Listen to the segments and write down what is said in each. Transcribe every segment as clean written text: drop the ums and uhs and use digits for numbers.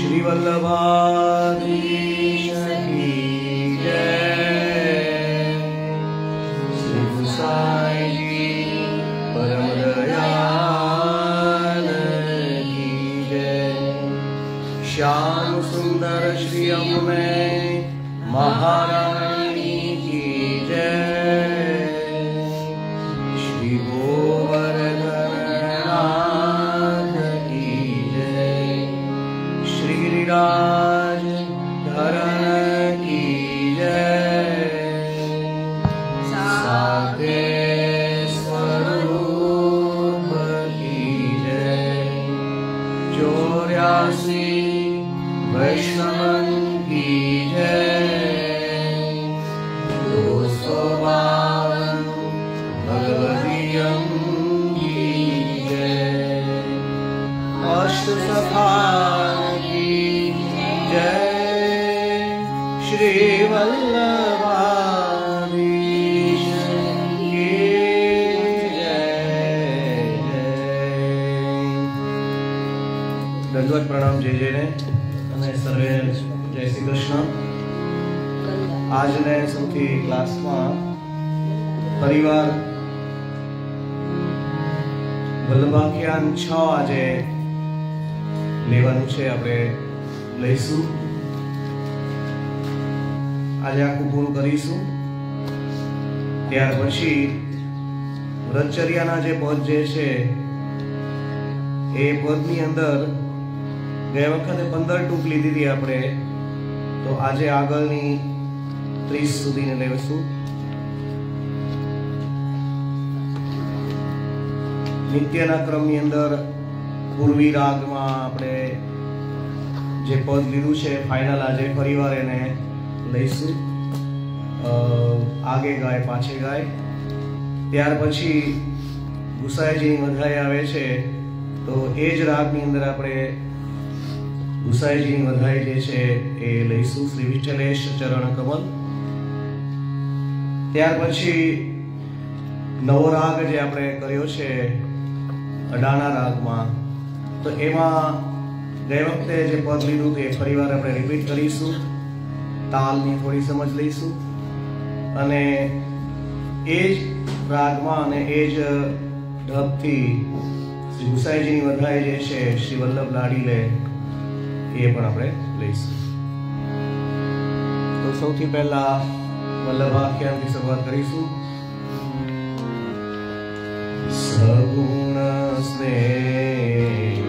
श्री वल्लभाधीश की जय। श्री गुसाई जी परम दयाल की जय। श्याम सुंदर श्री अम्बे महारानी की जय। श्री गोवर्धन की जय। श्री गिरिराज धरण की जय। साके स्वरूप की जय। 84 वैष्णवन की जय। 252 भगवतियं की जय। अष्टसखा की जय। श्री वल्लभाधीश की जय। दंडवत प्रणाम जय जय ने અને સર્વે જય શ્રી કૃષ્ણ। આજને સૌથી ક્લાસમાં પરિવાર વલ્લભાખ્યાન 6 આજે લેવાનું છે, આપણે લઈશું। આજે આખું પૂરું કરીશું। ત્યાર પછી વ્રતચર્યાના જે પદ જે છે એ પદની અંદર गए वखते 15 टूक लीधी थी आपणे, तो आज आगळनी 30 सुधीने लेवशुं। नित्यना क्रमनी अंदर पूर्वी रागमां आपणे जे पद लीधुं छे फाइनल आज फरीवार एने लईशुं। आगे गाय पाछे गाय। त्यार पछी गुसाईजीनी वधाई आवे छे, तो ए ज रागनी अंदर आपणे गुसाईजीनी वधाई जे छे ए लईशुं। श्री विठ्ठलेश चरण कमल। त्यार पछी नवो राग जे आपणे कर्यो छे अडाणा रागमां, तो एमां गए वखते जे पद लीधुं ते फरीवार आपणे रिपीट करीशुं। तालनी थोड़ी समज लईशुं अने ए ज रागमां अने ए ज ढबथी श्री गुसाईजीनी वधाई जे छे श्री वल्लभ लाडीले ये पण आपणे लईशुं। तो सौथी पहेला वल्लभाख्यानथी शरूआत करीशुं। सगुण स्नेही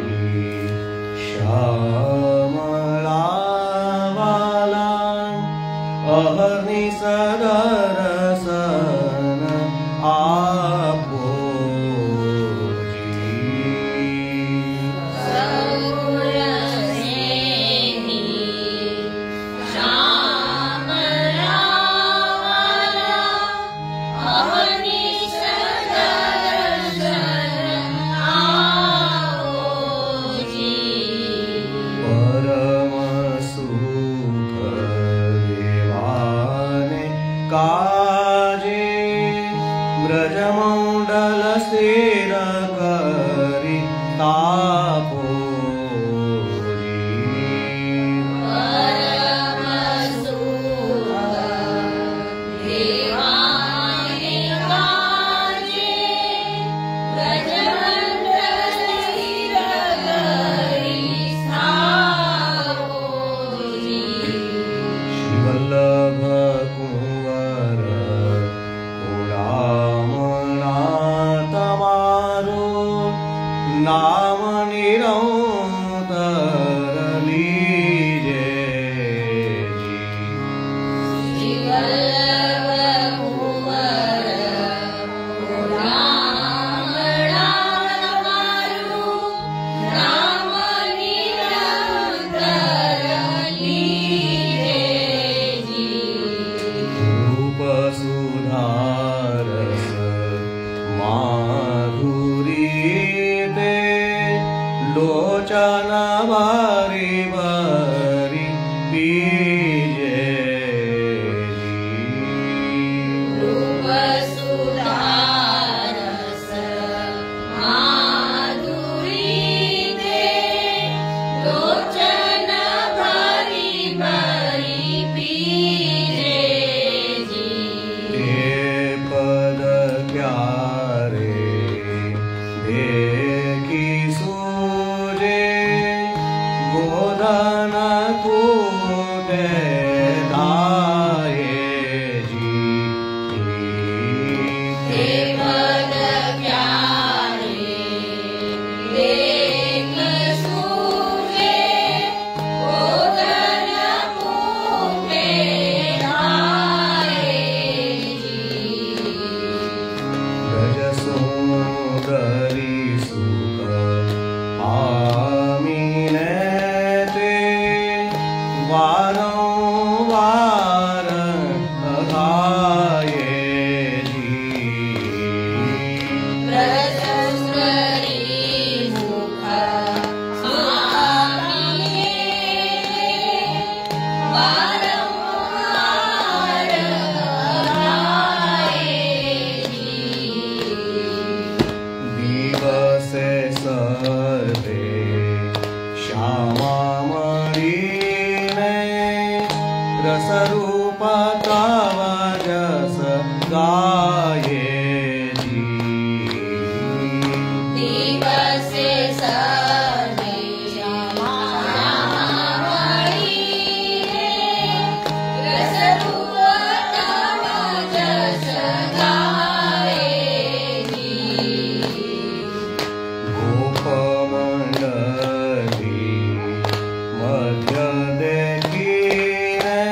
श्यामला वाला अहर्निश दर्शन आपो काजे ब्रजमंडल स्थिर करी तापो नाम निरंतर लीजे जी। रूप सुधारस माधुरी लोचन बारी बारी बीजे रूप सुधारस माधुरी दे लोचन कूटे धाये जी देवन प्यारे देख सूझे गोधन कूटे धाये जी ब्रज सुंदरी सुख आमीने ते वारंवार अघाये जी ब्रज सुंदरी सुख आमीने वारंवार अघाये जी दिवसे सर्वे श्यामा मणिने रसरूपा तव जस गाये जी दिवसे सर्वे श्यामामणिने रसरूप तव जस गाये जी गोपमण्डली मध्य देखिने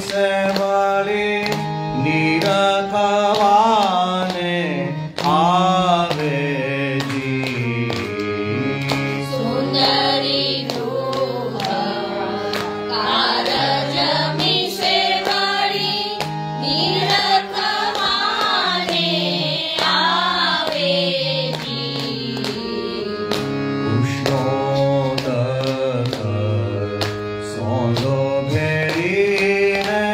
વિશે વળી નિરખવાને આવે જી. સુંદરી ગૃહ કારજ મિશે વળી નિરખવાને આવે જી. ઉષ્ણોદક સોંદો ભેરીને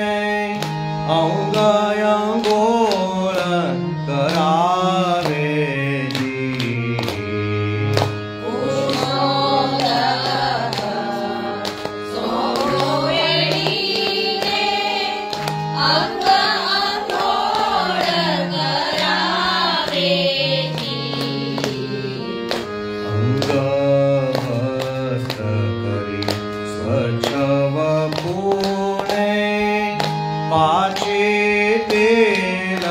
અંગ અંગોળ કરાવે જી. અંગભસ્ત કરી સ્વચ્છ વપુને પાછી તેલ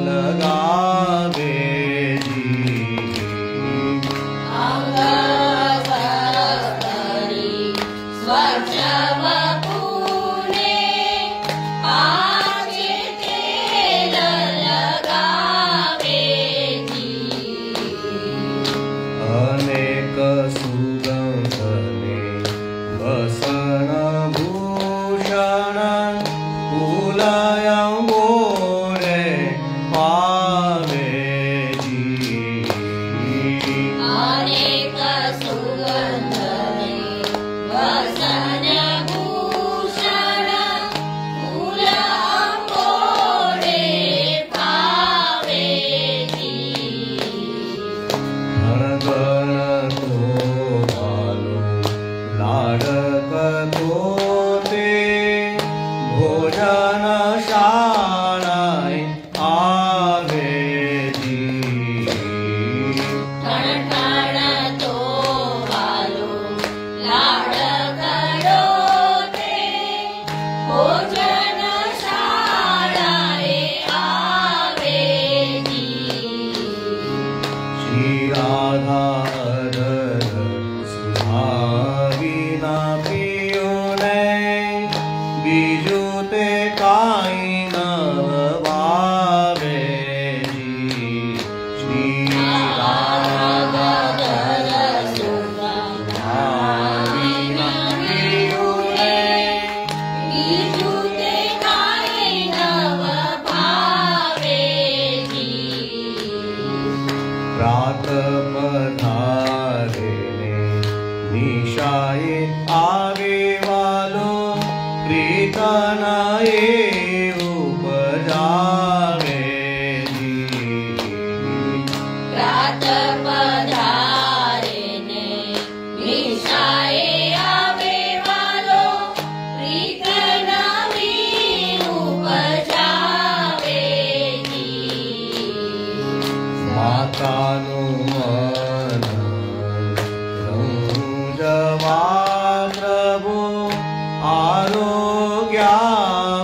લગાવે જી. અનેક સુગંધને વસન ભૂષણ ફૂલયંગોરે પાવે જી. ગણ તો ભાલો લાડક તો તે ભોજન શાળાએ આવે જી. શ્રી રાધા અધર સુહાવીના પિયોને બીજું તે કાંઈ ન ભાવે જી. શ્રી રાધા સુહાવીના પિયોને રાત પધારે ને નિશાએ આવે વાલો પ્રીતન એ ઉપજાવે જી. માતાનું મન રંજવા પ્રભુ આરોગ્યા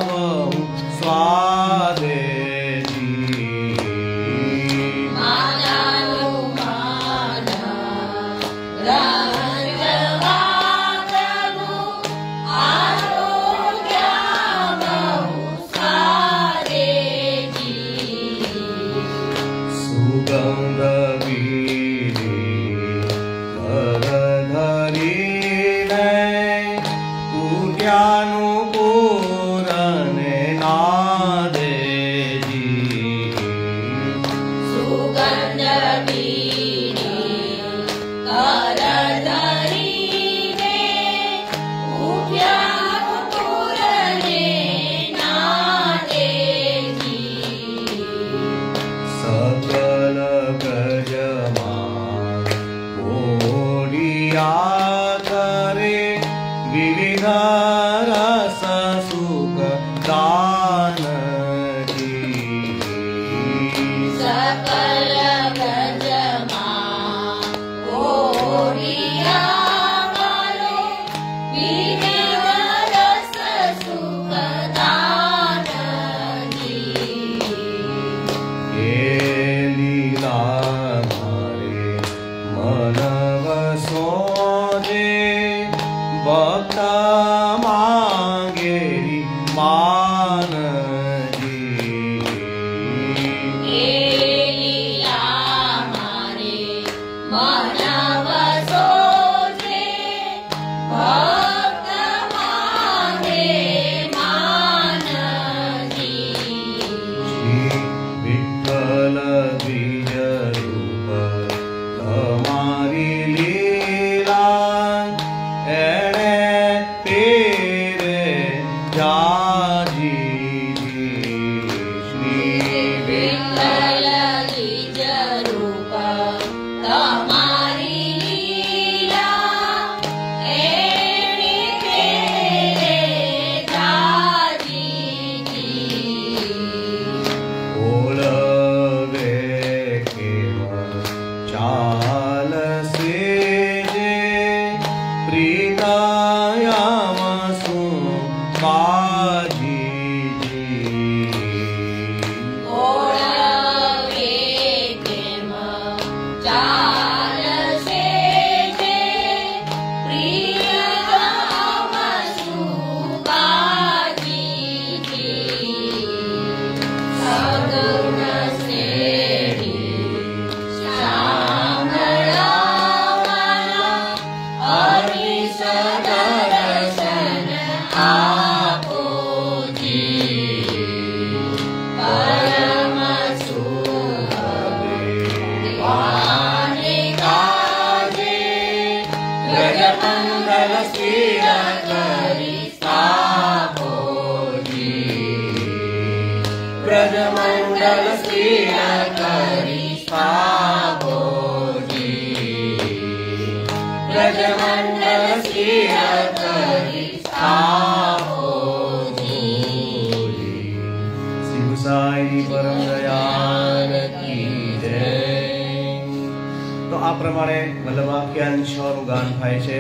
વલ્લભાખ્યાન 6 નું ગાન થાય છે.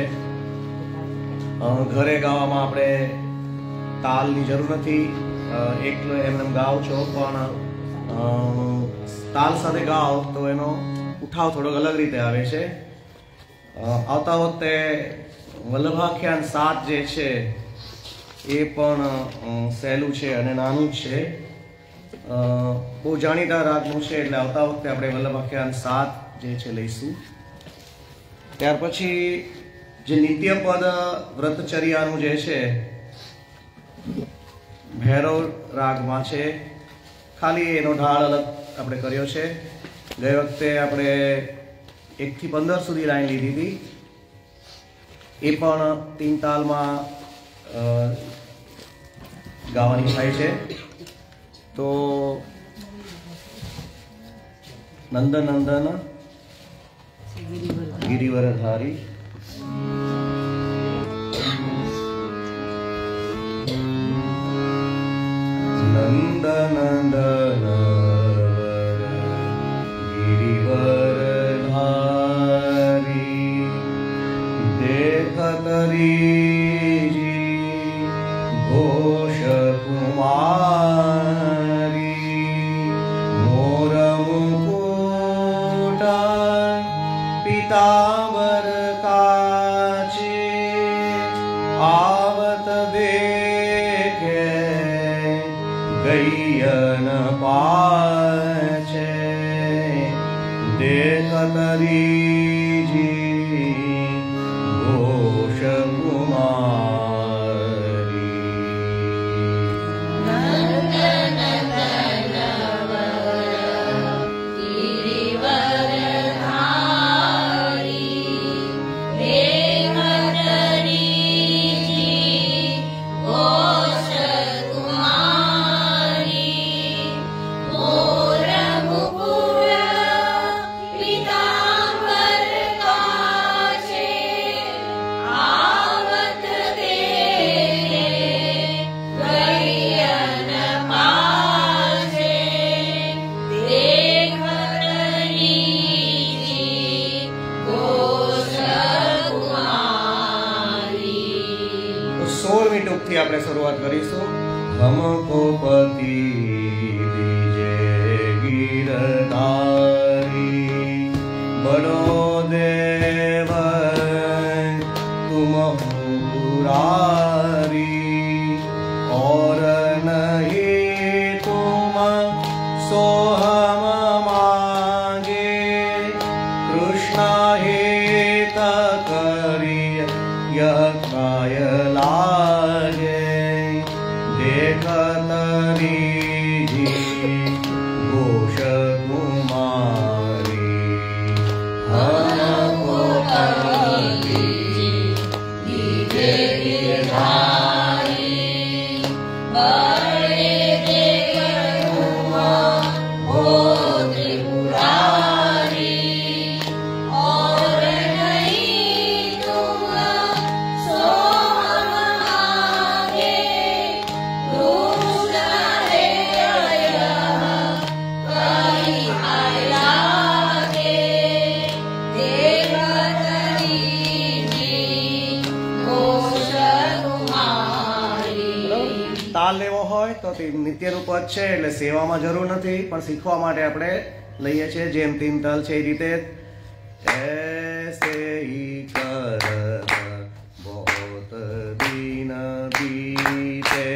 ઘરે ગાવામાં આપણે તાલની જરૂર નથી, એકલો એમને ગાઓ છો, પણ તાલ સાથે ગાઓ તો એનો ઉઠાવ થોડોક અલગ રીતે આવે છે. આવતા વખતે વલ્લભાખ્યાન 7 જે છે એ પણ સહેલું છે અને નાનું જ છે, બહુ જાણીતા રાગનું છે, એટલે આવતા વખતે આપણે વલ્લભાખ્યાન 7 જે છે લઈશું. ત્યાર પછી જે નિત્યપદ વ્રતચર્યાનું જે છે ભૈરવ રાગમાં છે, ખાલી એનો ઢાળ અલગ આપણે કર્યો છે. ગઈ વખતે આપણે 1 થી 15 સુધી લાઈન લીધી હતી, એ પણ 3 તાલમાં ગાવાની થાય છે. તો નંદન નંદન गिरिवरधारी नंद नंदन गिरिवरधारी देखतरी घोष कुमारी मोर मुकुट पीतांबर काचे आवत देखे गैयन पाचे देखतरी घोष कुमारी આપણે શરૂઆત કરીશું. हमको पति दीजे गिरधारी बड़ो देव तुम पुरारी और न जी घोष कुमारी हमको ताल लेवो होय तो नित्यનું પદ છે એટલે સેવામાં જરૂર નથી પણ શીખવા માટે આપણે લઈએ છીએ જેમ तीन ताल છે એ રીતે ऐसे ही करत बहुत दिन बीते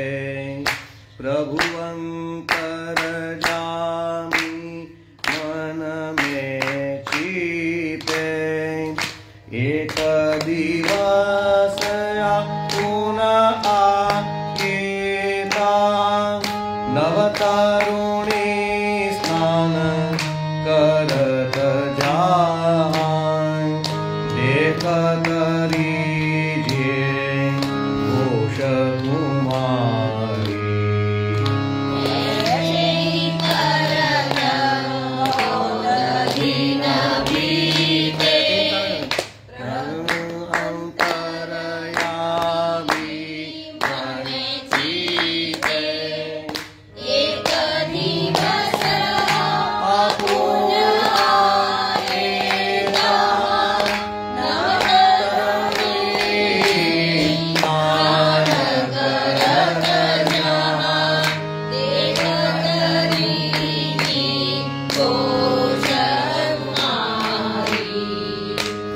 प्रभु अंतर जामी मन में चीते एक दिवस पुनः नवतरुणी स्नान करत जाय देखत लीजिए घोष कुमारी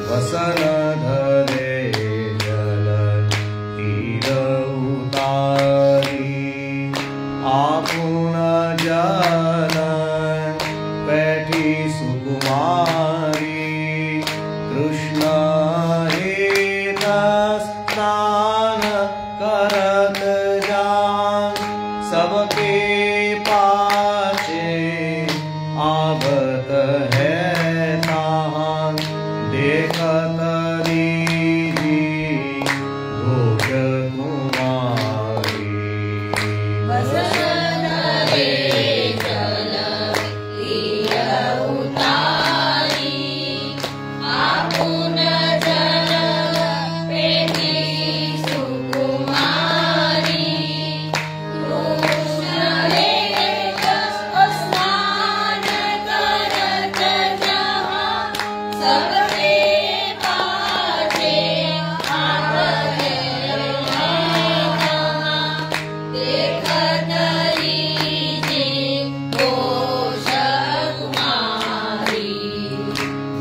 वसन धरे जल तीर उतारी आपुन जन बैठी सुकुमारी कृष्ण हेत स्नान करत जान सबके पाछे आवत है तान देखत लीजिए घोष कुमारी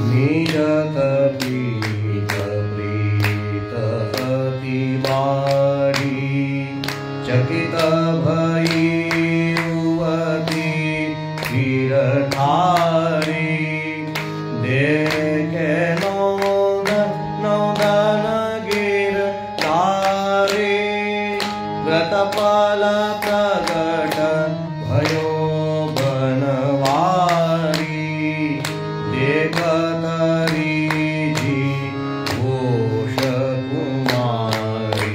नीरत पीत प्रीत अति बारी चकित भई युवती गिरधारी देखे नौदन गिर तारे व्रतपाल प्रगट भयो बनवारी देखत लीजिए घोष कुमारी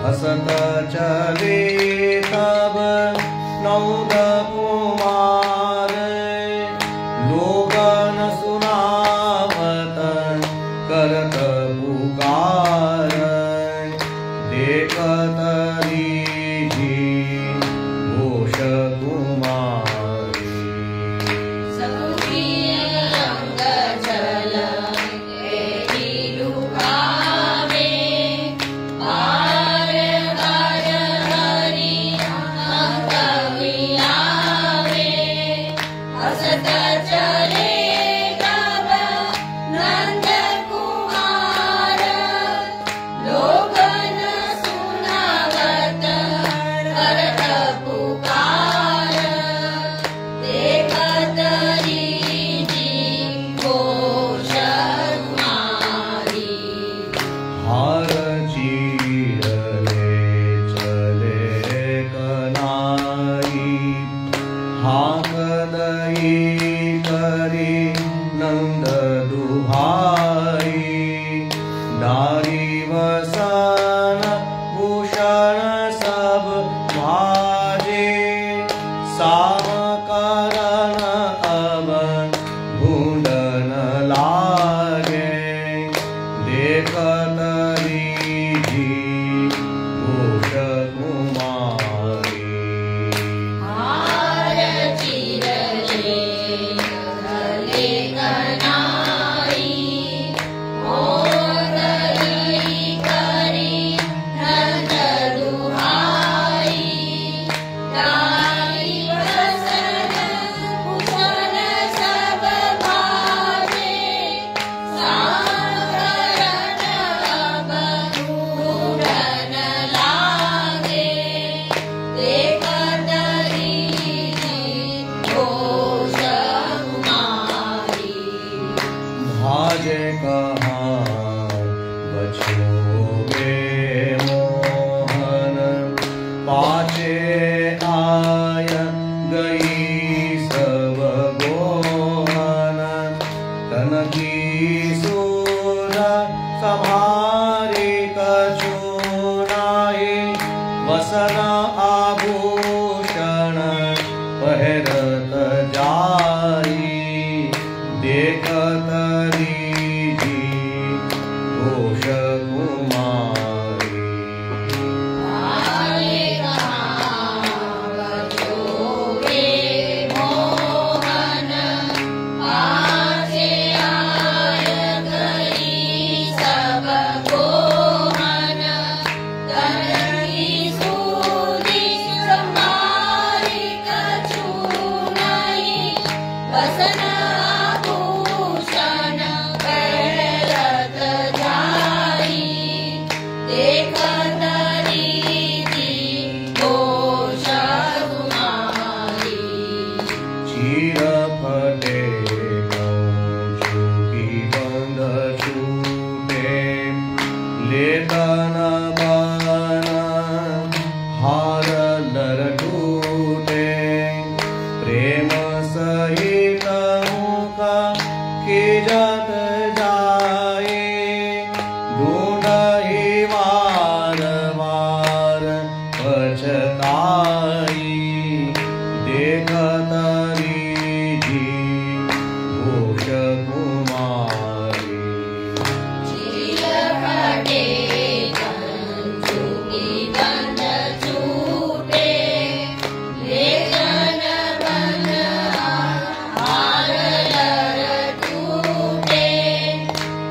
हसत चले तब नौद कुमार लोगन सुनावत करत पुकार हार चीरले चले कनाई हाक दई करी नंद दुहाई नारी वसन भूषण सब भाजे साम करण अब ढूंढन लागे देखत रीझी घोष कुमारी हार चिरले चले कनाई मोदई करी नंद दुहाई नारी वसन भूषण सब भाजे साकरण अब ढूंढन लागे देखत रीझी घोष कुमारी भाजे कहाँ बछोगे मोहन पाचे आय गई सब गोहन तन की सूर संभारी कछु नाहि वसन आभूषण पहिरत जाई देखत रीझी घोष कुमारी आए कहाँ बछोगे मोहन पाछे आय गई सब गोहन तन की सूदी संभारी कछु नहीं वसन आभूषण पहिरत जाई देखत रीझी घोष कुमारी चीर फटे चुकी बंद छूटे लेतन बन हार लर टूटे प्रेम सहित मुख खिजत जाए ढूंढहि वार वार पछताई देखत रीझी घोष कुमारी चीर फटे चुकी बंद छूटे लेतन बन हार लर टूटे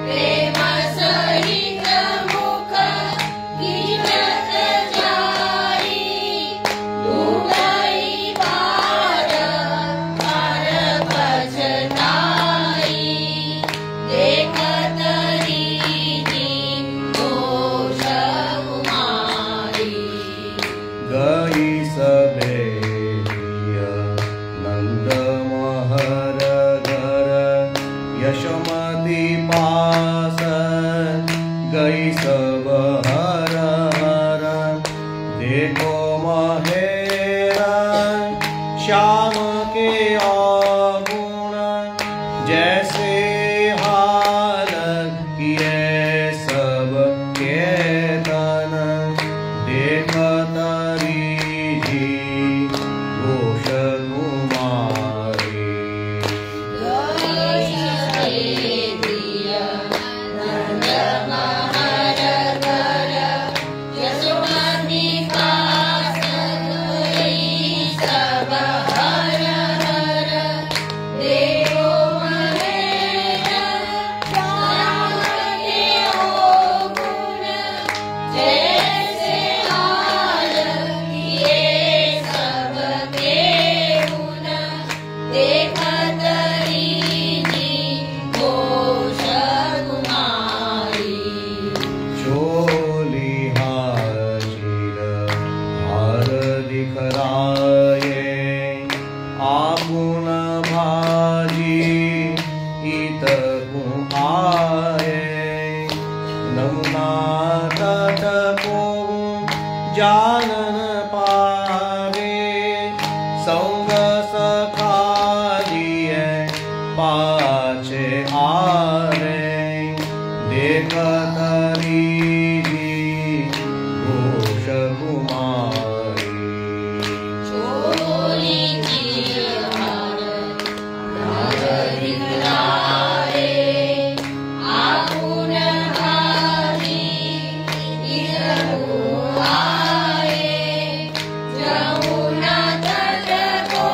प्रेम सहित मुख खिजत जाई ढूंढहि वार वार पछताई देखत रीझी घोष कुमारी गई सबे प्रिय नंद महर घर यशोमती पास गई सब हर हर देखो महेरा श्याम के अवगुण जैसे हाल किए सब के तन देखत रीझी घोष कुमारी गई सबे प्रिय नंद महर घर यशोमती पास गई सब हर जानन पावे संग सखा दिए पाछे आरे देख तरी घोष कुमारी चोली हार नगरी लारे आपुन हारी इधरू आए जमुना तट को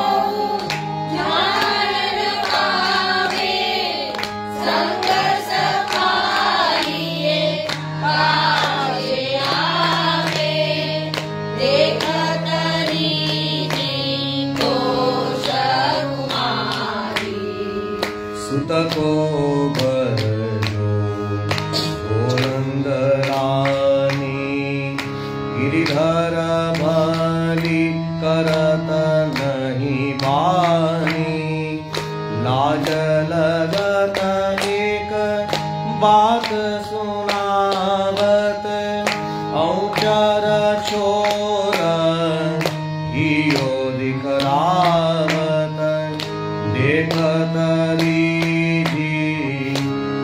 जानन पावे संग सखाइए पाछे आवे देख तरी घोष कुमारी सुत को भरजो गोनंदरानी गिरिधर भली करत नहीं बानी लाज लगत एक बात सुनावत औचर छोर हियो दिखरावत देखत लीधी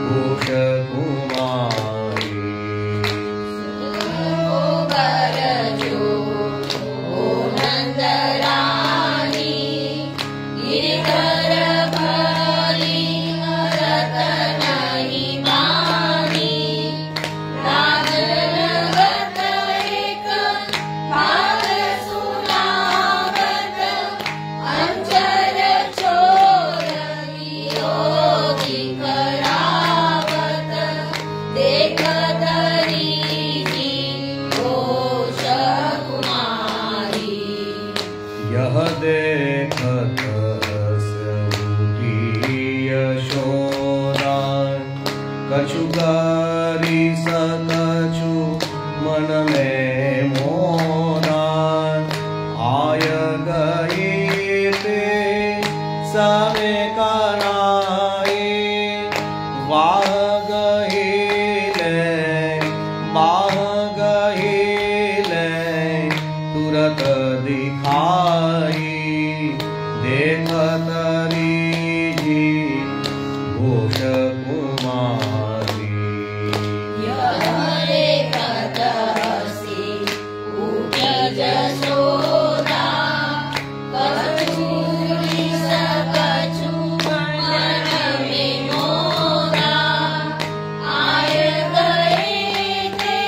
घोष कुमारी बरजो ओ नंदरानी गिरधर भली करत नहीं बानी लाज लगत एक बात सुनावत अंचर छोर हियो दिखरावत देखत रीति घोष कुमारी यह देखत यशोदा कछु करी सकछु मन में मोरा आय गए ते सवे कनाए वाह गहिले तुरत दिखाई देखत रीझी घोष कुमारी यह देखत हसी उठी जसोदा कछु सकछु मन में मोरा आय गए ते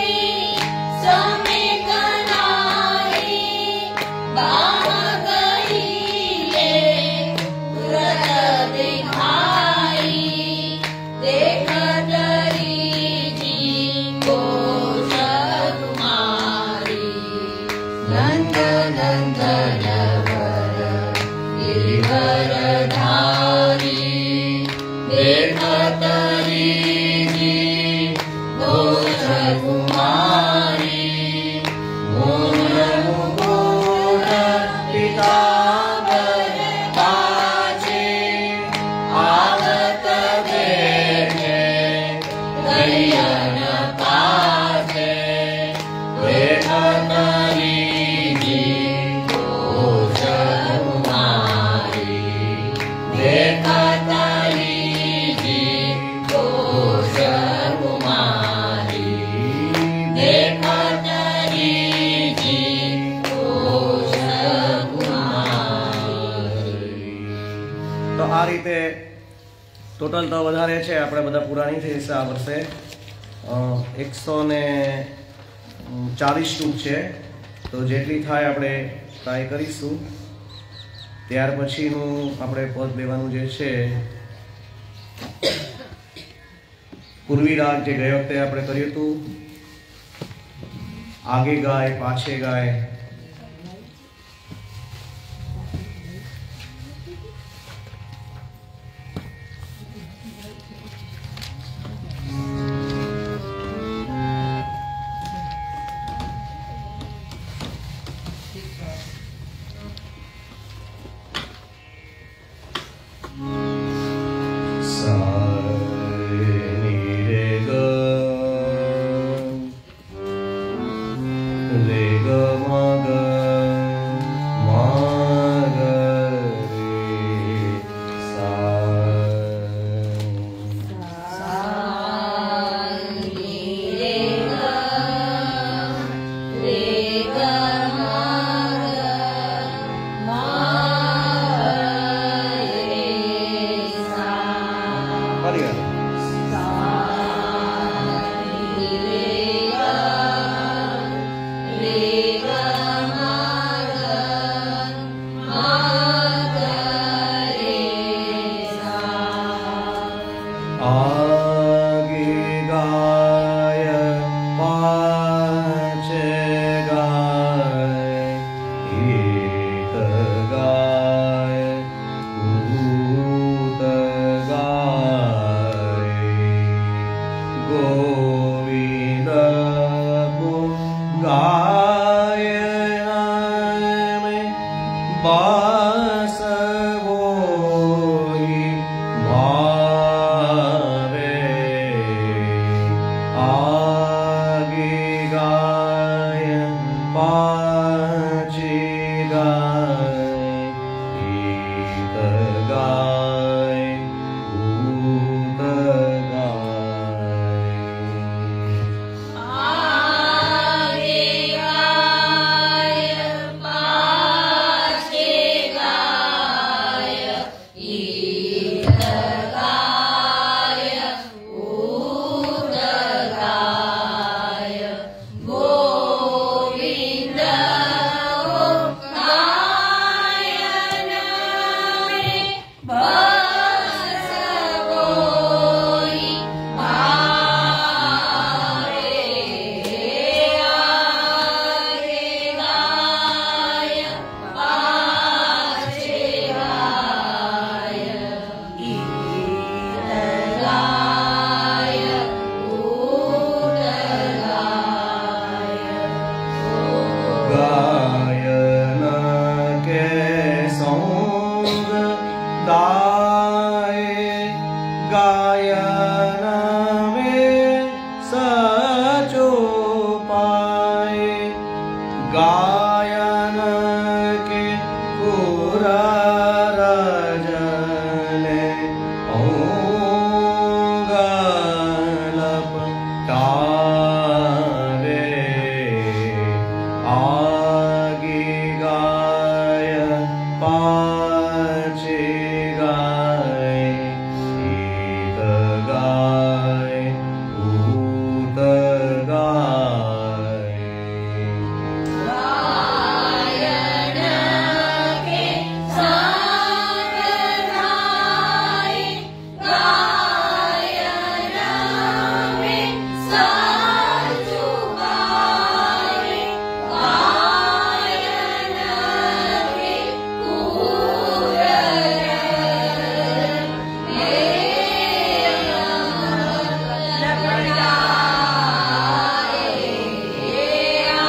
समय कनाई बाह गईले तुरत दिखाई देखत रीझी घोष कुमारी नंद नंदन वर गिरिवर धारी देखत रीझी घोष कुमारी मोर मुकुट पीतांबर पाछे आवत देखे गैयन पाछे देखत रीझी घोष कुमारी देखत रीझी घोष कुमारी देखत रीझी घोष कुमारी। તો આ રીતે ટોટલ તો વધારે છે, આપણે બધા પૂરા નહીં થઈ જશે આ વર્ષે. 140 ટૂંક છે, તો જેટલી થાય આપણે ટ્રાય કરીશું. ત્યાર પછીનું આપણે પદ લેવાનું જે છે પૂર્વી રાગ, જે ગઈ વખતે આપણે કર્યું હતું. આગે ગાય પાછે ગાય, रे ग पाछी गाय गीत गाय भूत गाय आगे गाय पाछे गाय गीत गाय भूत गाय गोविंद को गायन में बस कोई भावे आगे गाय पाछे गाय गीत गाय भूत गाय गायन के संग दाए गायन में सचो पाए गायन के पूरा रजले ओंगलप टारे आगे गाय पाछे गाय गीत गाय भूत गाय गायन के संग गाय गायन में सचु गाय गायन के पूर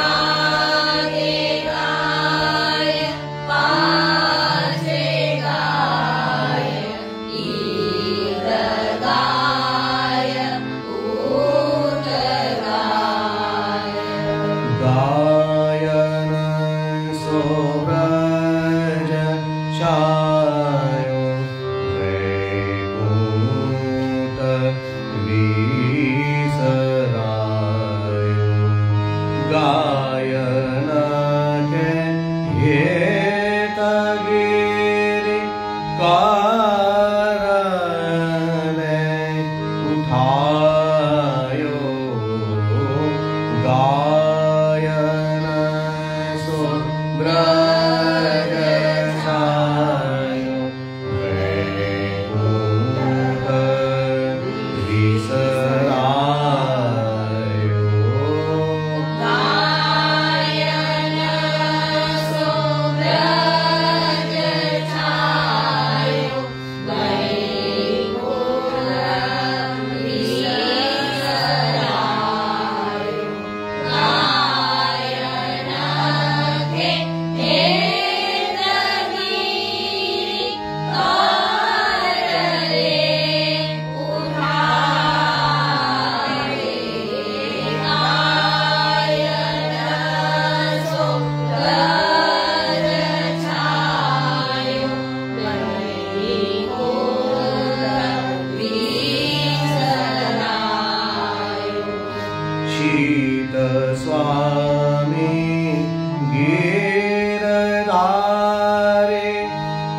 आगे गाय पाछे गाय गीत गाय भूत गाय गायन सोब्रज छायो वैकुंठ विसरायो गायन के हेत गिरि करले उठायो गायन सो ब्रज छायो वैकुंठ विसरायो गायन सो ब्रज छायो वैकुंठ विसरायो गायन के हेत गिरि करले उठाए गायन सो ब्रज छायो वैकुंठ विसरायो शीत स्वामी गिरधारे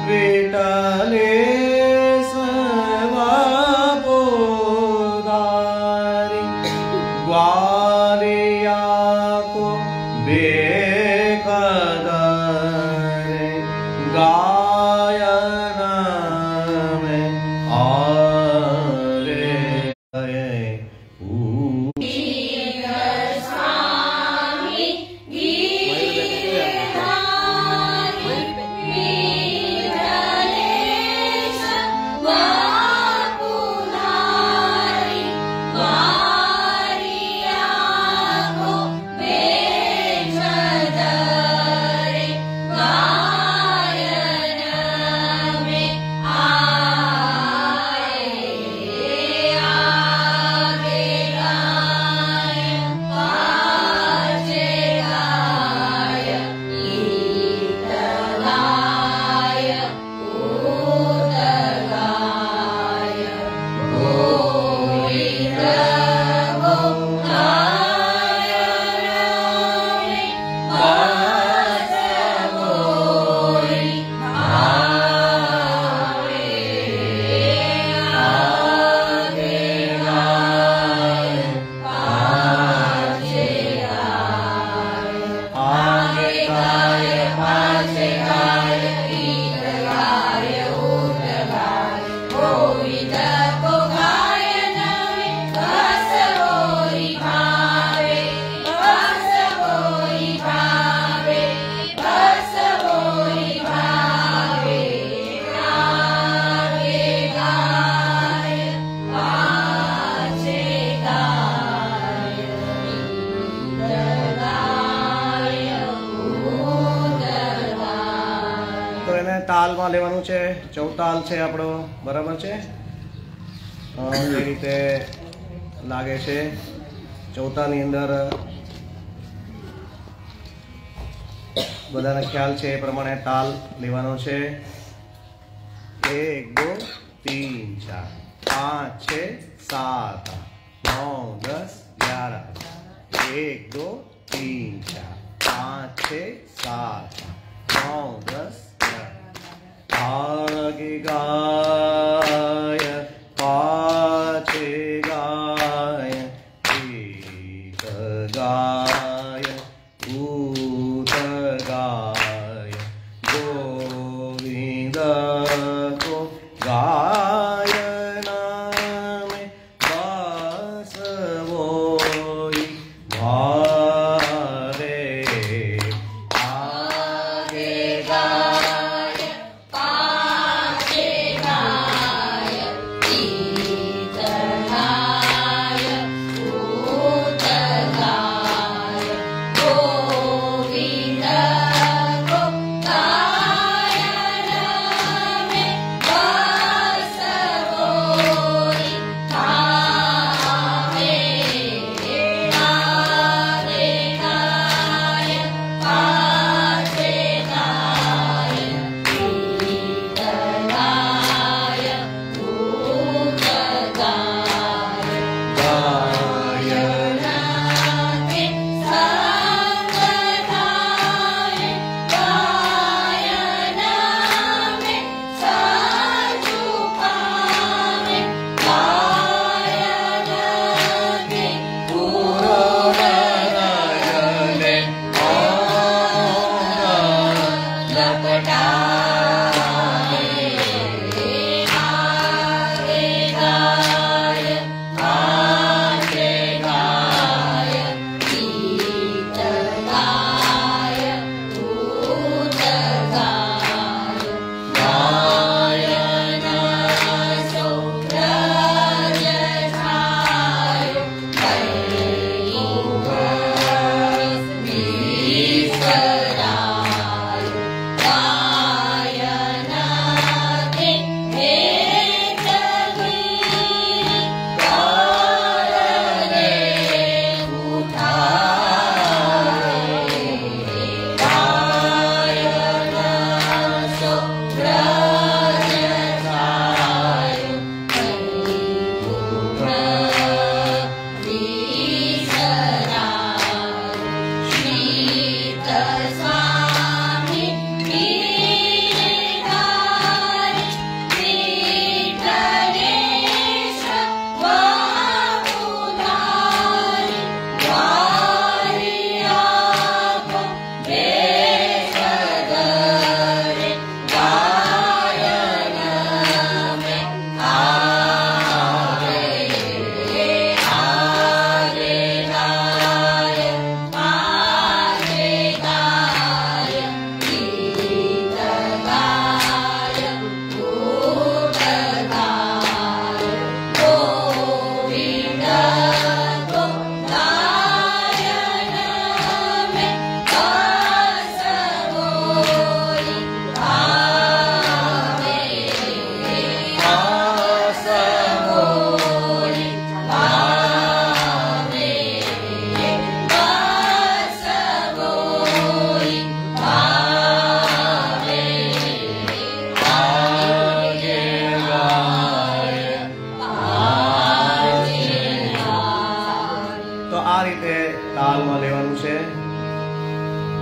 विठले स्वपोदारी ग्वालिया को बेकदरे गायन में आरे स्वामी गिरधारी विठलेश वपुधारी ग्वालिया को તાલમાં લેવાનું છે. ચૌતાલ છે આપણો, બરાબર છે. એ રીતે લાગે છે. ચૌતાલની અંદર બધાને ખ્યાલ છે એ પ્રમાણે તાલ લેવાનો છે. 1 2 3 4 5 6 7 9 10 11 1 2 3 4 5 6 7 9 10 आगे गाय पाछे गाय एक गाय ऊत गाय गोविंद को गायन में बसवोई भारे आगे गाय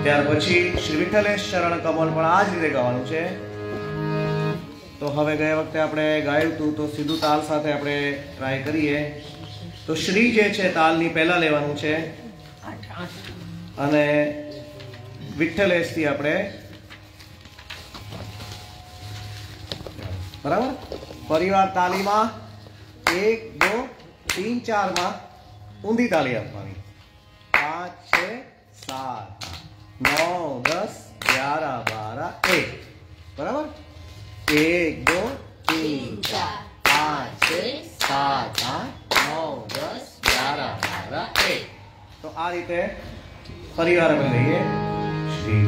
ત્યાર પછી શ્રી વિઠ્ઠલેશ ચરણ કમલ પણ આ જ રીતે ગાવાનું છે. તો હવે ગયા વખતે આપણે ગાયું હતું તો સીધું તાલ સાથે આપણે ટ્રાય કરીએ. તો શ્રી જે છે તાલની પહેલા લેવાનું છે અને વિઠ્ઠલેશથી આપણે બરાબર પરિવાર તાલીમાં 1 2 3 4 માં ઊંધી તાલી આપવાની. 5 6 7 9 10 11 12 1 બરાબર. 1 2 3 4 5 6 7 8 9 10 11 12 1. તો આ રીતે પરિવાર આપણે લઈએ. શ્રી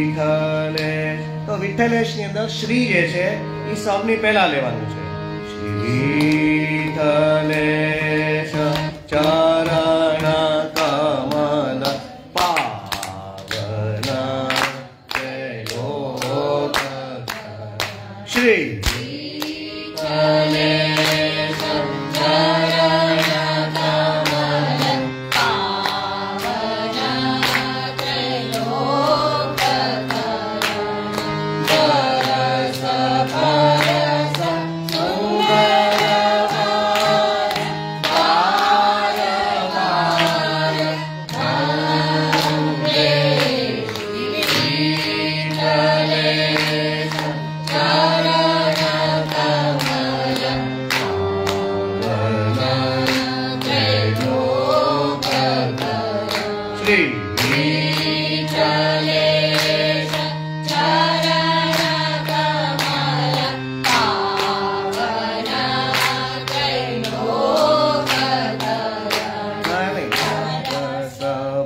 વિઠ્ઠલેશ તો વિઠ્ઠલેશની અંદર શ્રી જે છે એ સૌની પહેલા લેવાનું છે. શ્રી વિઠ્ઠલેશ ચરણ કમલ પાવન ત્રૈલોક શ્રી વિઠ્ઠલેશ ચરણ કમલ પાવન ત્રૈલોક બરસ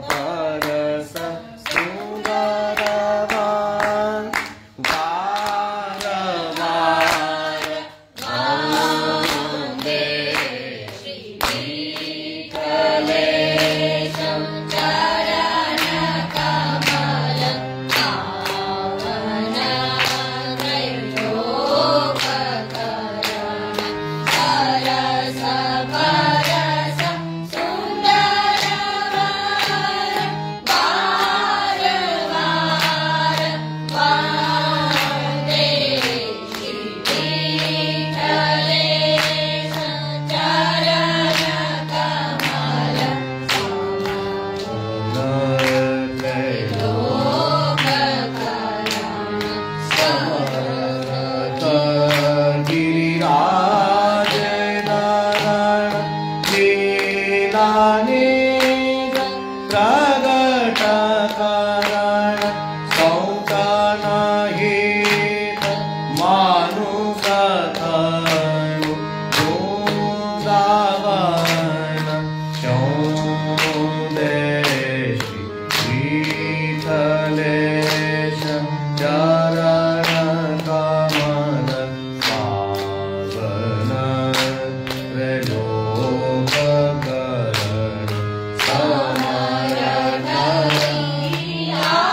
પરસ Samara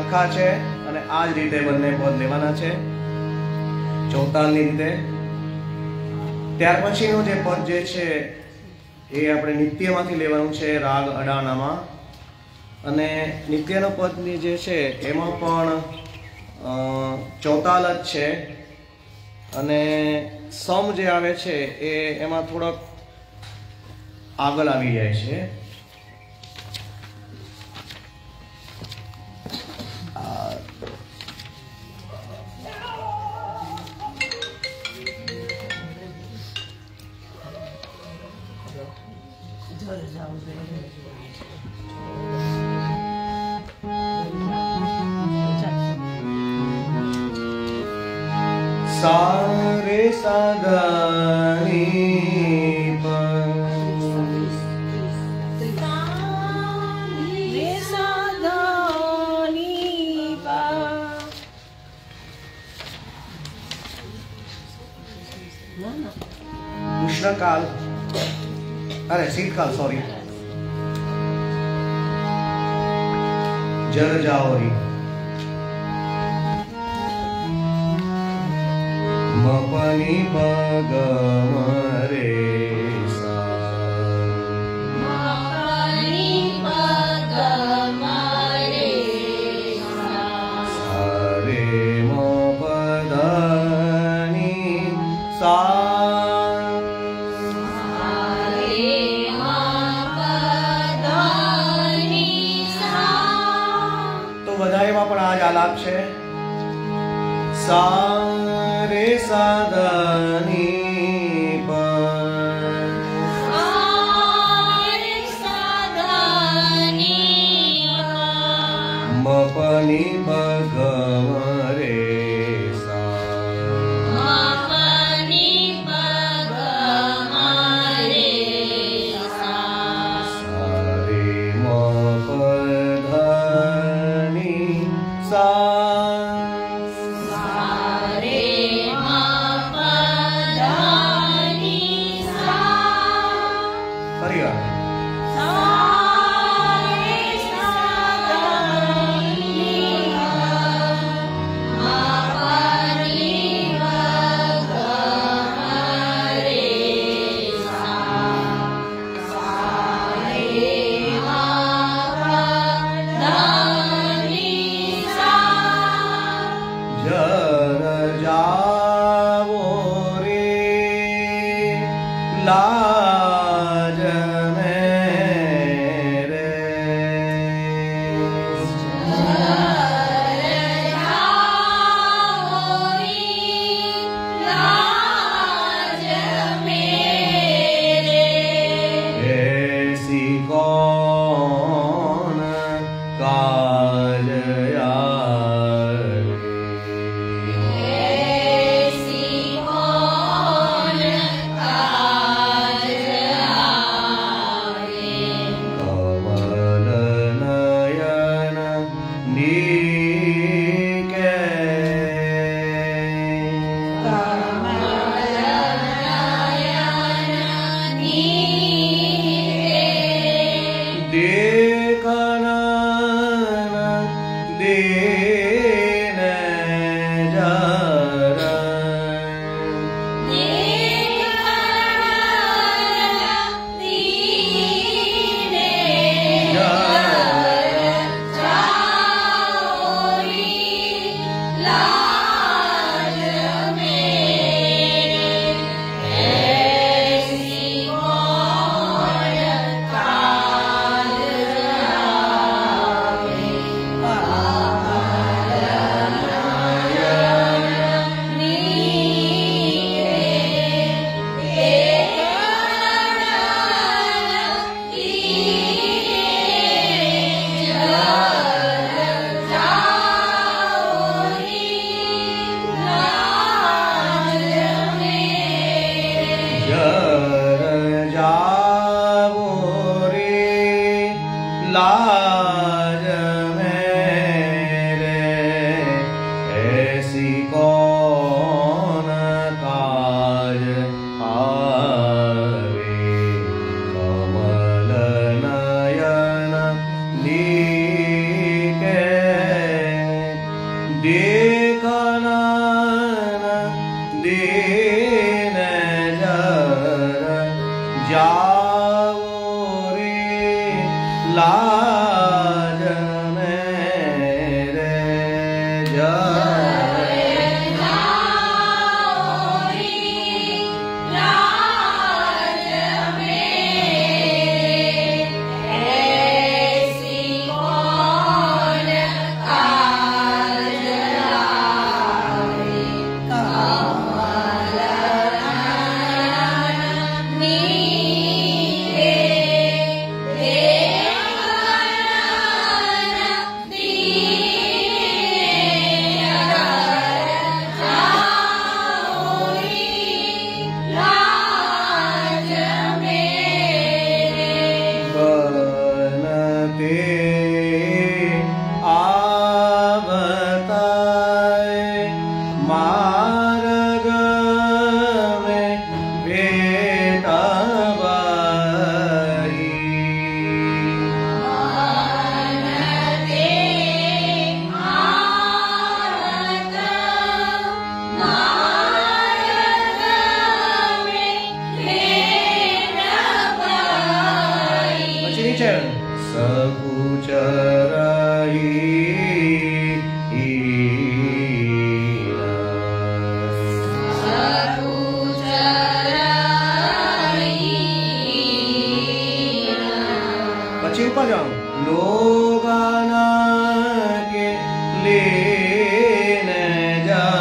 સરખા છે અને આ જ રીતે બંને પદ લેવાના છે ચૌતાલની રીતે. ત્યાર પછીનું જે પદ જે છે એ આપણે નિત્યમાંથી લેવાનું છે રાગ અડાણામાં. અને નિત્યનો પદની જે છે એમાં પણ ચૌતાલ જ છે અને સમ જે આવે છે એ એમાં થોડોક આગળ આવી જાય છે. सारे सादानी उष्णकाल अरे शीतकाल सॉरी जर जाओरी मपनी पगमरे सा मपनी पगमरे सा सारे मपदानी सा सारे मपदानी सा. तो बधाईમાં પણ આ જ આલાપ છે. सारे सादानी सारे सादानी मपनी पगमरे सा मपनी पगमरे सा सारे मपधानी सा लाज मेरे लाज मेरे ऐसी कौन काज लाज मेरे ऐसी कौन काज आवे कमल नयन नीके मार्ग में भेटा बाई પછી નીચે પછી ઉપર જાઓ લોગાના કે લેને જા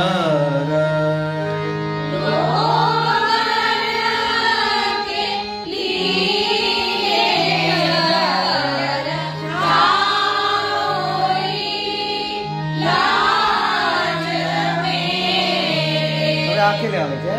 આખી લે આવે છે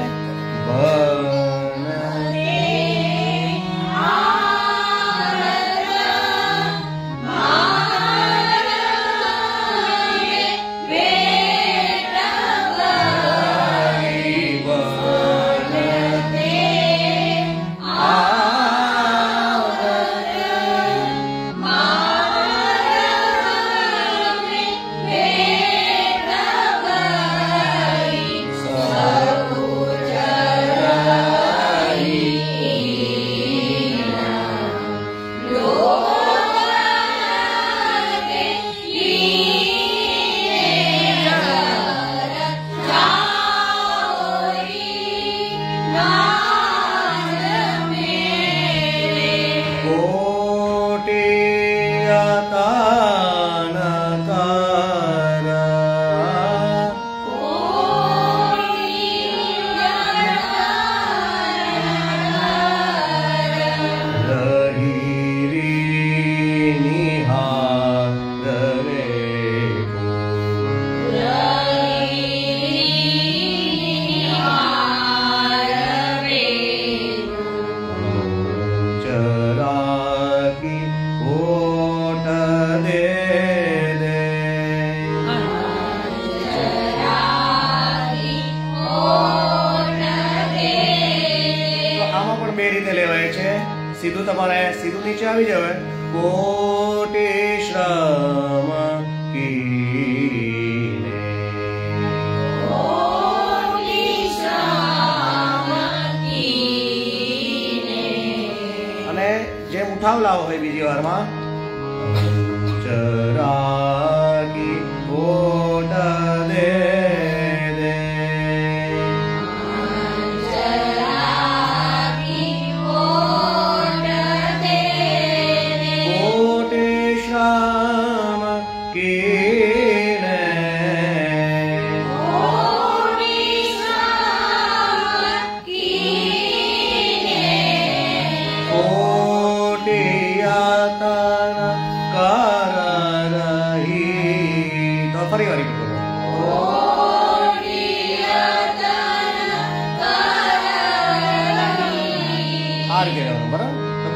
सीधू तमारे सीधू नीचे આવી जावे कोटि श्रम कीने અને જે ઉઠાવ લાવો હોય બીજી વારમાં ચરાગી ઓટ દે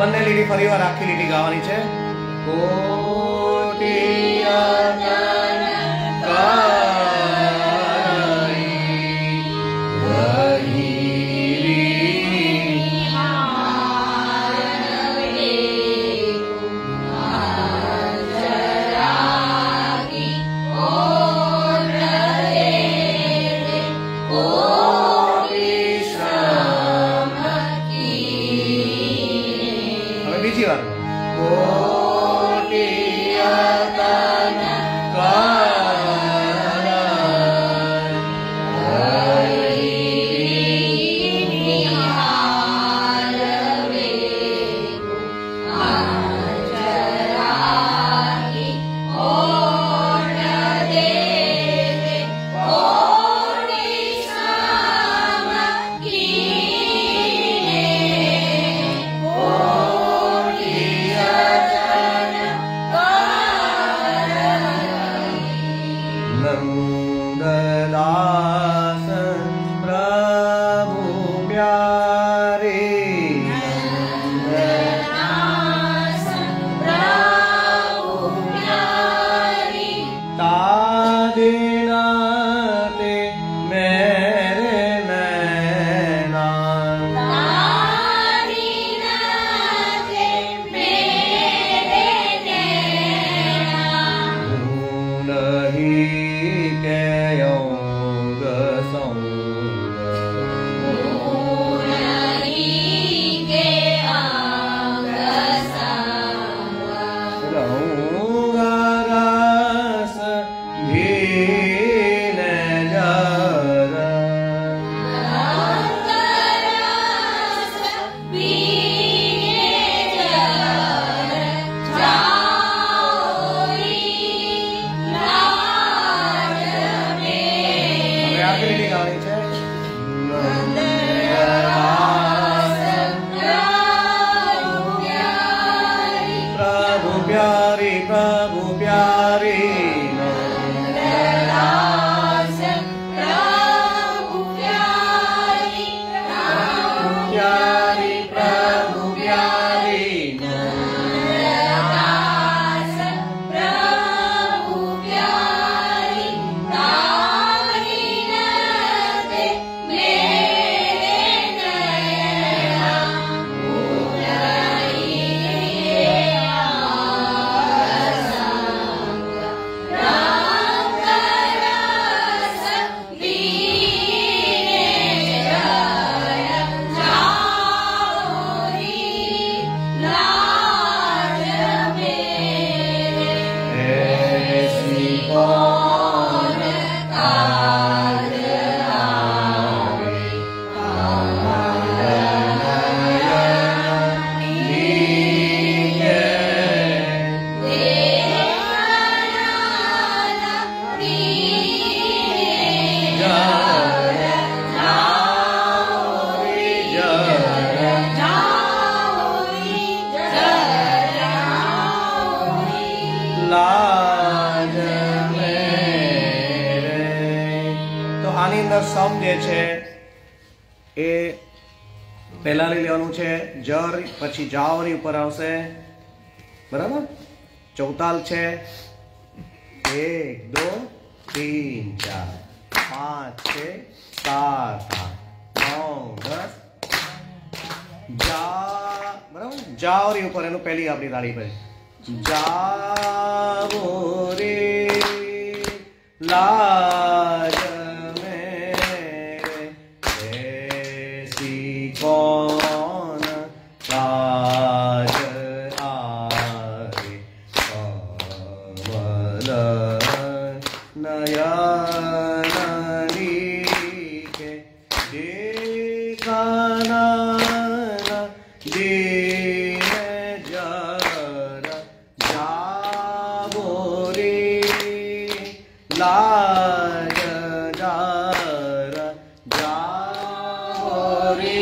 બંને લીટી ફરીવાર આખી લીટી ગાવાની છે બીજી વાર नंददास प्रभु प्यारे नंददास प्रभु प्यारे तादिनाते આખી લીટી ગાવાની છે. પ્રભુ પ્યારી પ્રભુ પ્યારી પ્યારી પ્રભુ પ્યારી સમ જે છે એ પહેલા લઈ લેવાનું છે જર પછી જાવરી ઉપર આવશે બરાબર ચૌતાલ છે 1 2 3 4 5 6 7 8 9 10 જા બરાબર જાવરી ઉપર એનું પહેલી આપણી તાળી પર જાવરી લાજ कौन राज आरे कमल नयनी के देखना दीन जर जाबो रे लाज जर जाबो रे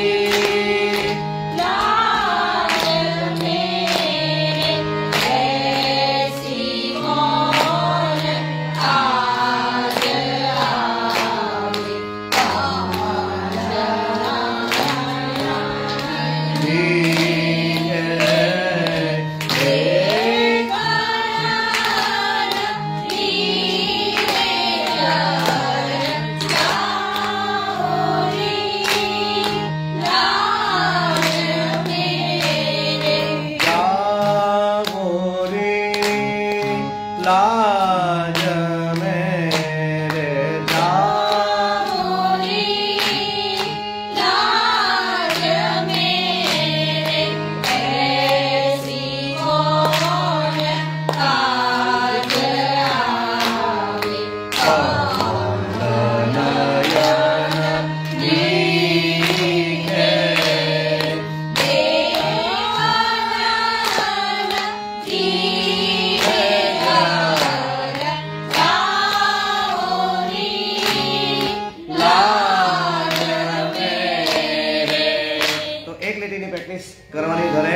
કરવાની ઘરે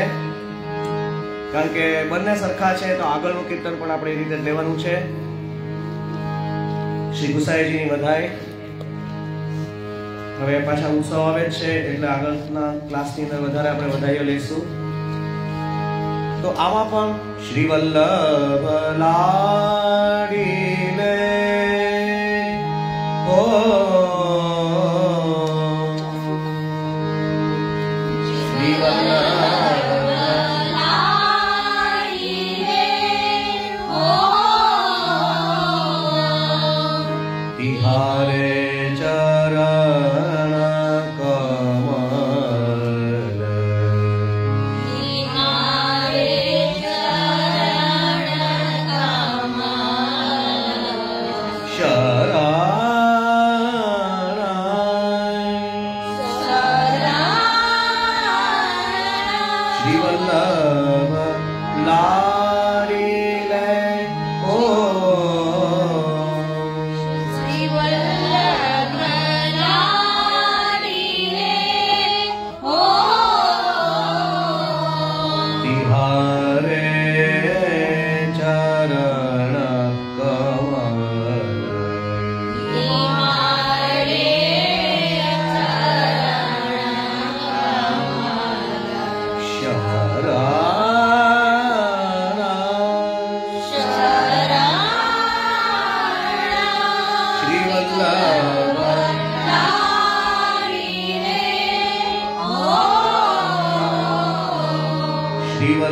કારણ કે બંને સરખા છે તો આગળનું કીર્તન પણ આપણે એ રીતે લેવાનું છે શ્રી ગુસાઈજીની વધાઈ હવે પાછા ઉત્સવ આવે છે એટલે આગળના ક્લાસની અંદર વધારે આપણે વધાઈઓ લઈશું તો આમાં પણ શ્રી વલ્લભ લાડીલે ઓ શ્રી વલ્લભ तिहारे चरण कमल तिहारे चरण कमल शरण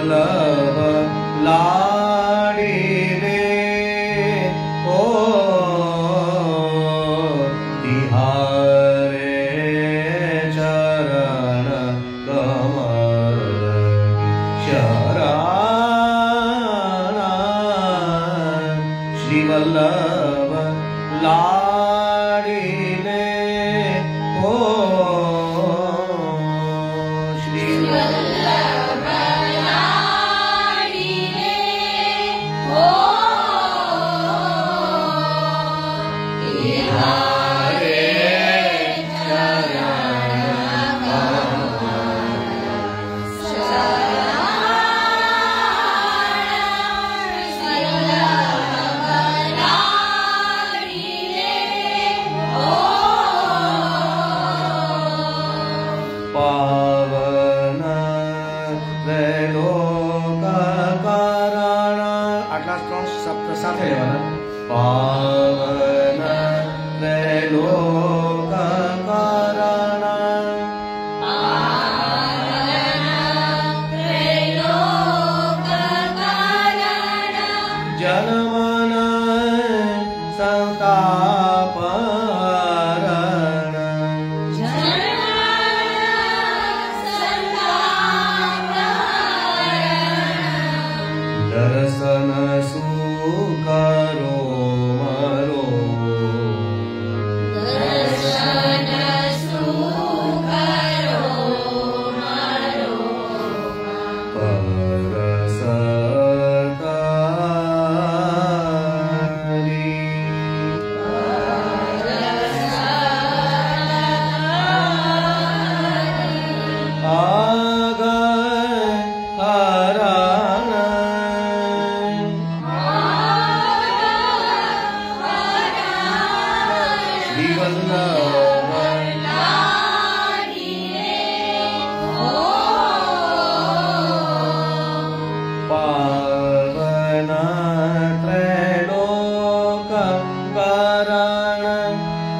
વલ્લભ લાડી રે ઓ તિહારે ચરણ કમળ શરણ શ્રી વલ્લભ લાડી રે ઓ શ્રી પાવન ત્રૈલોક કારણ આટલા ત્રણ શબ્દ સાથે લેવાના પાવન ત્રૈલોક કારણ જન્મન સંતાપ હરણ દર્શન સુકરો મરો પાવન ત્રૈલોક કારણ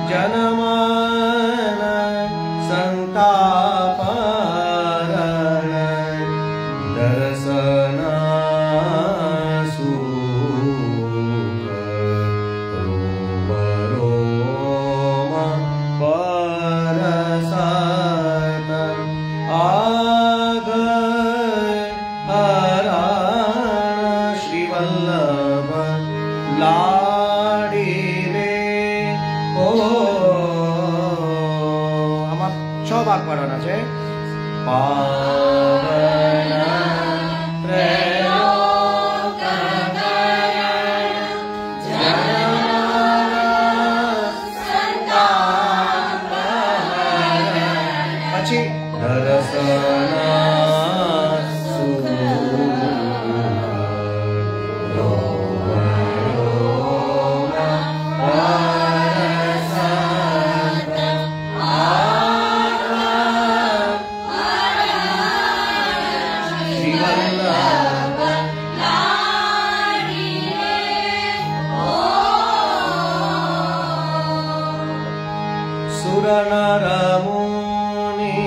જન્મન સંતાપ હરણ દર્શન સુખ રોમ રોમ પરસત આગ હરણ શ્રી વલ્લભ લાડી રે ઓ આમાં 6 ભાગ પાડવાના છે પાવન ત્રૈલોક કારણ જન્મન સંતાપ હરણ પછી દર્શન સુખ રોમ રોમ પરસત આગ શ્રી વલ્લભ સુર નર મુનિ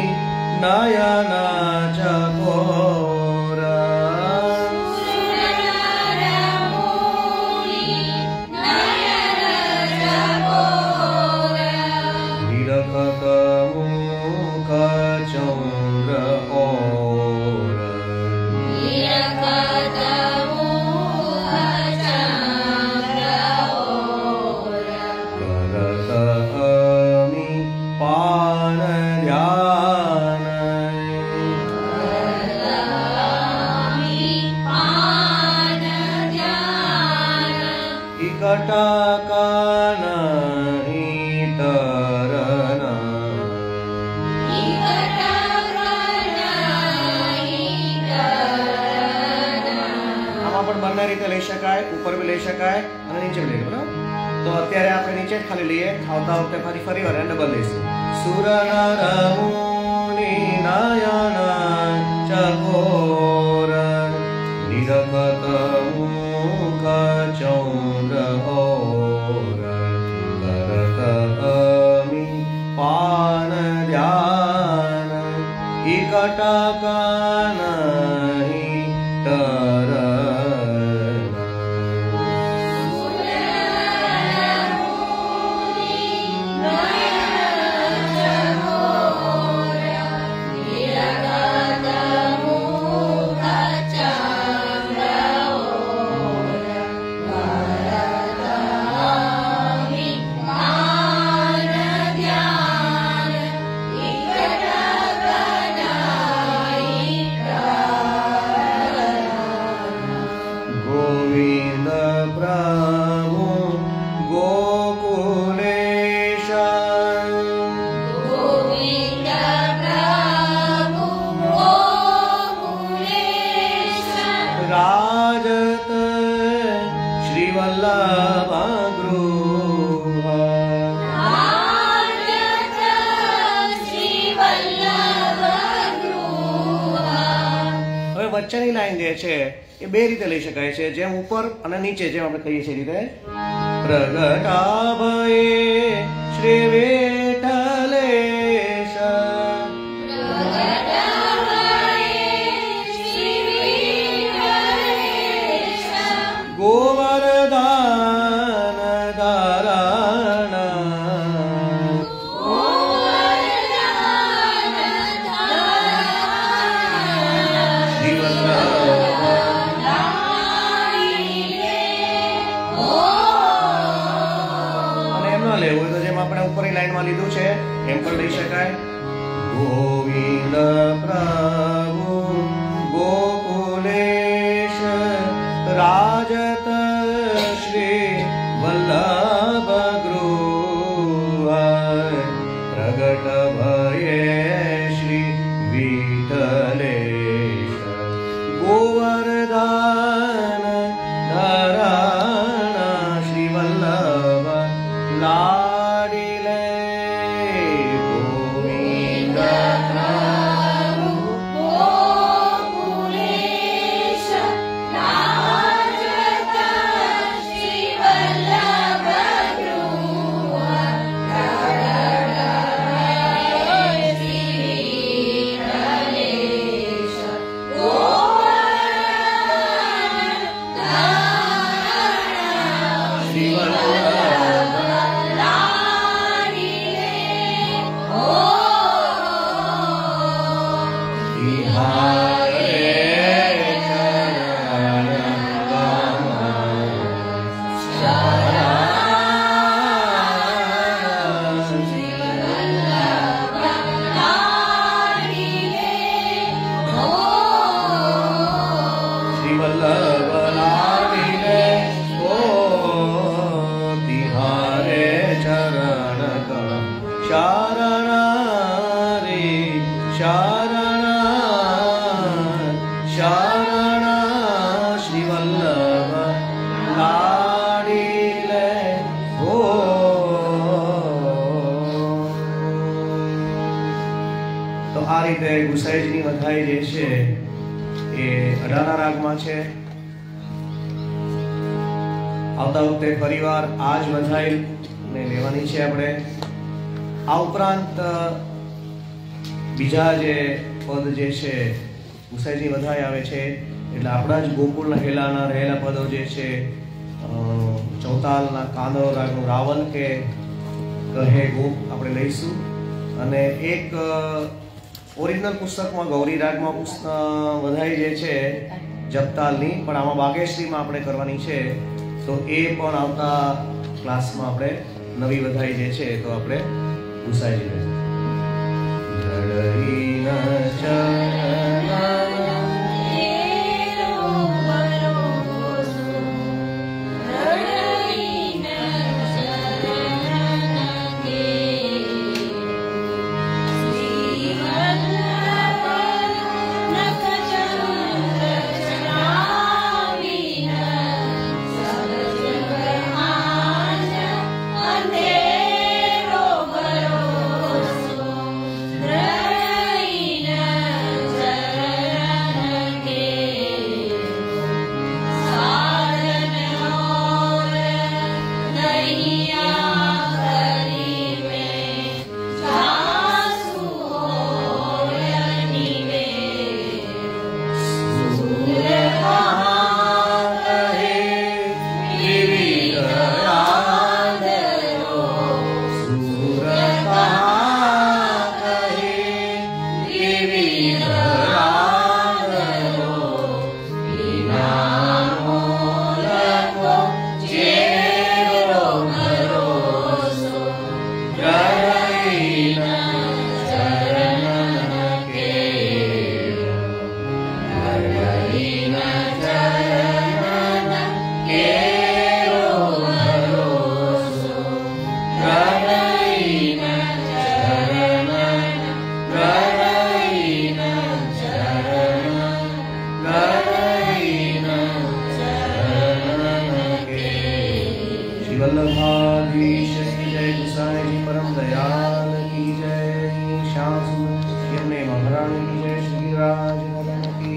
નયન ચકોર નિરખત મુખ ચંદ્ર ઓર કરત અમી પાન ધ્યાન ઇકટકા નહીં તરણ આમાં પણ બંને રીતે લઈ શકાય ઉપર બી લઈ શકાય અને નીચે બી લઈ બરાબર તો અત્યારે આપણે નીચે જ ખાલી લઈએ આવતા વખતે ફરી વાર ડબલ લઈશું સુર નર મુનિ નયન ચકોર નિરખત મુખ ચંદ્ર ઓર કરત અમી પાન ધ્યાન ઇકટકા નહીં વચ્ચેની લાઈન જે છે એ બે રીતે લઈ શકાય છે, જેમ ઉપર અને નીચે, જેમ આપણે કહીએ છીએ રીતે પ્રગટાભયે શ્રી વિઠ્ઠલેશ ગોવર્ધન ધારણ લેવું તો જેમ આપણે ઉપરની લાઈનમાં લીધું છે એમ પણ લઈ શકાય. ગોવિંદ પ્રભુ ગોકુલેશ રાજત શ્રી વલ્લભ ગૃહ પ્રગટ ભયે શ્રી વિઠ્ઠલેશ ગોવર્ધન ધરણ શ્રી વલ્લભ લાડીલે ગોવિંદ પ્રભુ ગોકુલેશ રાજત શ્રી વલ્લભ ગુસાઈજીની વધાઈ જે છે એ અઢારના રાગમાં છે. આવતા વખતે ફરીવાર આ જ વધાઈ ને લેવાની છે આપણે. આ ઉપરાંત બીજા જે પદ જે છે ગુસાઈજીની વધાઈ આવે છે એટલે આપણા જ ગોકુળના હેલાના રહેલા પદો જે છે ચૌતાલના કાંદો રાગનું રાવલ કે કહે ગોપ આપણે લઈશું. અને એક ઓરિજિનલ પુસ્તકમાં ગૌરી રાગમાં વધાઈ જે છે જપતાલની, પણ આમાં બાગેશ્રીમાં આપણે કરવાની છે. તો એ પણ આવતા ક્લાસમાં આપણે નવી વધાઈ જે છે તો આપણે ગુસાઈ જઈએ. वल्लभाधीश की जय, गुसाई जी परम दयाल की जय, श्याम सुंदर महारानी की जय, श्री राज की